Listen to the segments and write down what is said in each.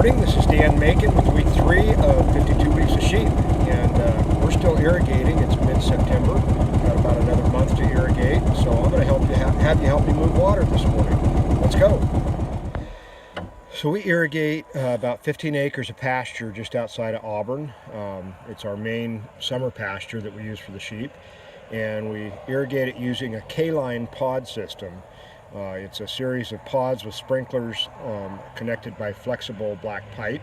morning. This is Dan Macon with week 3 of 52 Weeks of Sheep, and we're still irrigating. It's mid-September. Got about another month to irrigate, so I'm going to have you help me move water this morning. Let's go. So we irrigate about 15 acres of pasture just outside of Auburn. It's our main summer pasture that we use for the sheep, and we irrigate it using a K-line pod system. It's a series of pods with sprinklers connected by flexible black pipe,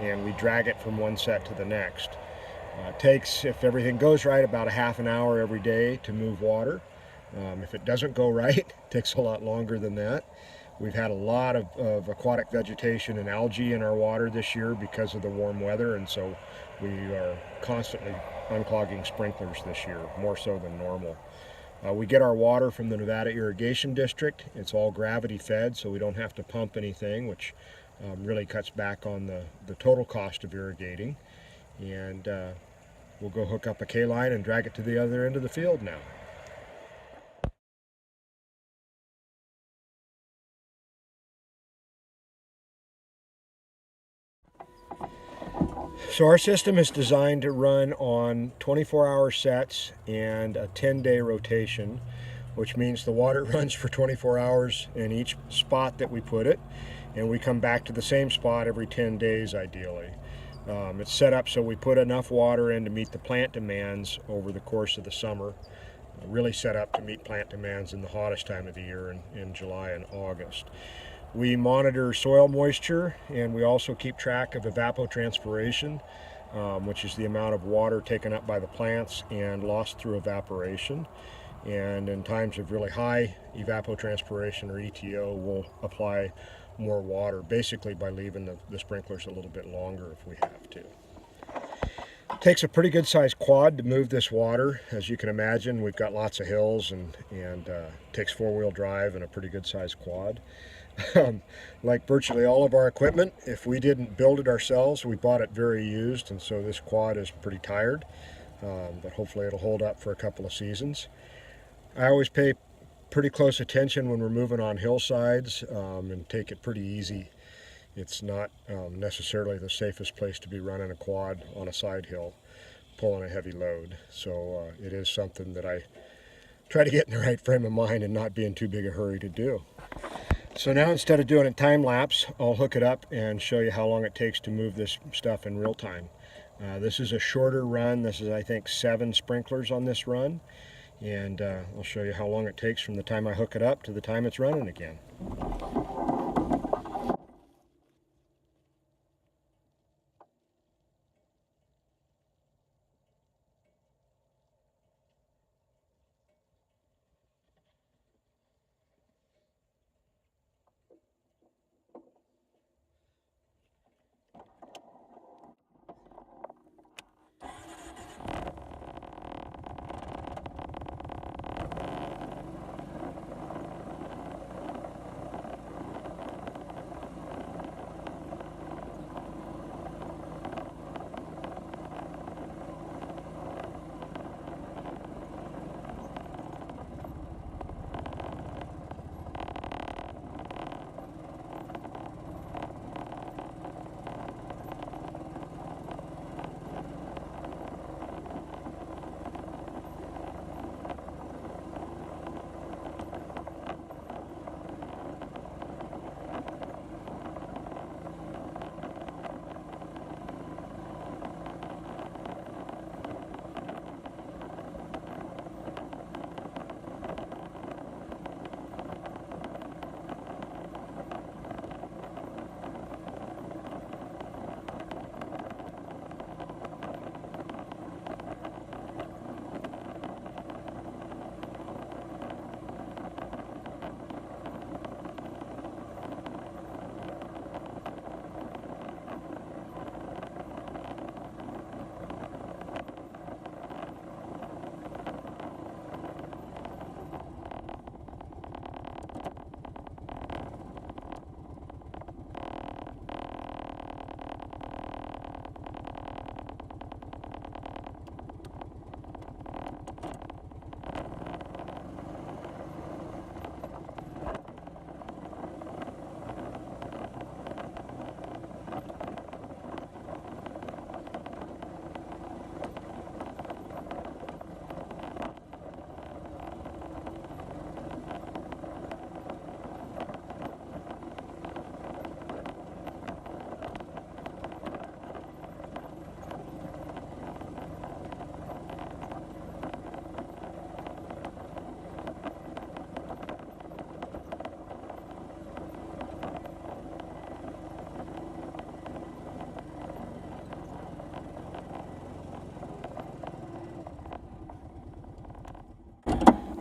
and we drag it from one set to the next. It takes, if everything goes right, about a half an hour every day to move water. If it doesn't go right, it takes a lot longer than that. We've had a lot of aquatic vegetation and algae in our water this year because of the warm weather, and so we are constantly unclogging sprinklers this year, more so than normal. We get our water from the Nevada Irrigation District. It's all gravity fed, so we don't have to pump anything, which really cuts back on the total cost of irrigating. And we'll go hook up a K-line and drag it to the other end of the field now. So our system is designed to run on 24-hour sets and a 10-day rotation, which means the water runs for 24 hours in each spot that we put it, and we come back to the same spot every 10 days ideally. It's set up so we put enough water in to meet the plant demands over the course of the summer, really set up to meet plant demands in the hottest time of the year in July and August. We monitor soil moisture, and we also keep track of evapotranspiration, which is the amount of water taken up by the plants and lost through evaporation. And in times of really high evapotranspiration, or ETO, we'll apply more water, basically by leaving the sprinklers a little bit longer if we have to. It takes a pretty good sized quad to move this water. As you can imagine, we've got lots of hills, and takes 4-wheel drive and a pretty good sized quad. Like virtually all of our equipment, if we didn't build it ourselves, we bought it very used, and so this quad is pretty tired, but hopefully it'll hold up for a couple of seasons. I always pay pretty close attention when we're moving on hillsides, and take it pretty easy. It's not necessarily the safest place to be running a quad on a side hill pulling a heavy load, so it is something that I try to get in the right frame of mind and not be in too big a hurry to do. So now, instead of doing a time lapse, I'll hook it up and show you how long it takes to move this stuff in real time. This is a shorter run. This is, I think, 7 sprinklers on this run, and I'll show you how long it takes from the time I hook it up to the time it's running again.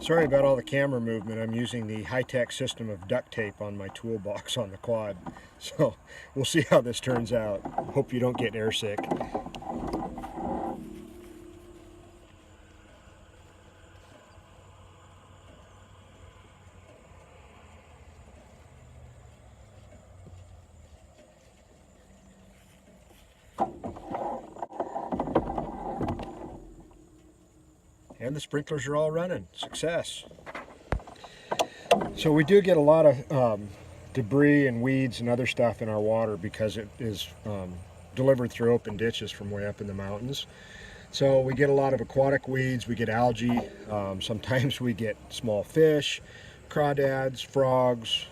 Sorry about all the camera movement. I'm using the high-tech system of duct tape on my toolbox on the quad. So we'll see how this turns out. Hope you don't get airsick. And the sprinklers are all running. Success. So we do get a lot of debris and weeds and other stuff in our water because it is delivered through open ditches from way up in the mountains. So we get a lot of aquatic weeds, we get algae, sometimes we get small fish, crawdads, frogs.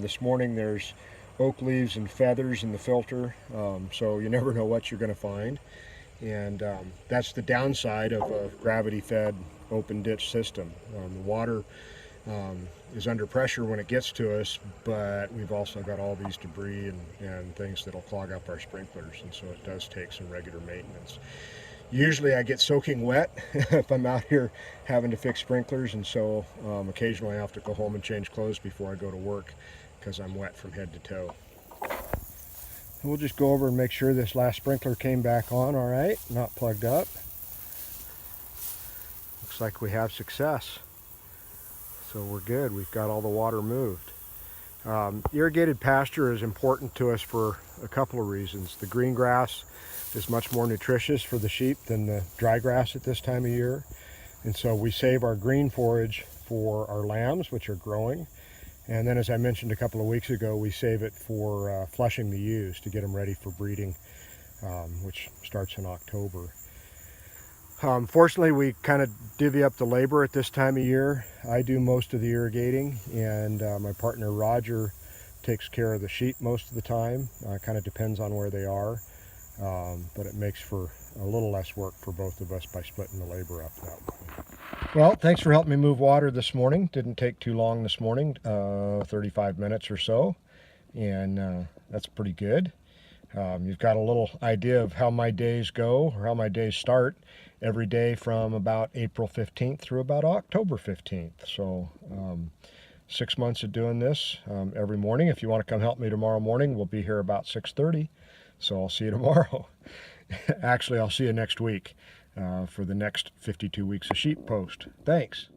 This morning there's oak leaves and feathers in the filter, so you never know what you're going to find. And that's the downside of a gravity-fed open ditch system. The water is under pressure when it gets to us, but we've also got all these debris and things that'll clog up our sprinklers, and so it does take some regular maintenance. Usually I get soaking wet if I'm out here having to fix sprinklers, and so occasionally I have to go home and change clothes before I go to work because I'm wet from head to toe. We'll just go over and make sure this last sprinkler came back on all right, not plugged up. Looks like we have success. So we're good, we've got all the water moved. Irrigated pasture is important to us for a couple of reasons. The green grass is much more nutritious for the sheep than the dry grass at this time of year. And so we save our green forage for our lambs, which are growing. And then, as I mentioned a couple of weeks ago, we save it for flushing the ewes to get them ready for breeding, which starts in October. Fortunately, we kind of divvy up the labor at this time of year. I do most of the irrigating, and my partner Roger takes care of the sheep most of the time. Kind of depends on where they are, but it makes for a little less work for both of us by splitting the labor up that way. Well, thanks for helping me move water this morning. Didn't take too long this morning, 35 minutes or so, and that's pretty good. You've got a little idea of how my days go, or how my days start, every day from about April 15th through about October 15th. So 6 months of doing this every morning. If you want to come help me tomorrow morning, we'll be here about 6:30. So I'll see you tomorrow. Actually, I'll see you next week for the next 52 weeks of sheep post. Thanks.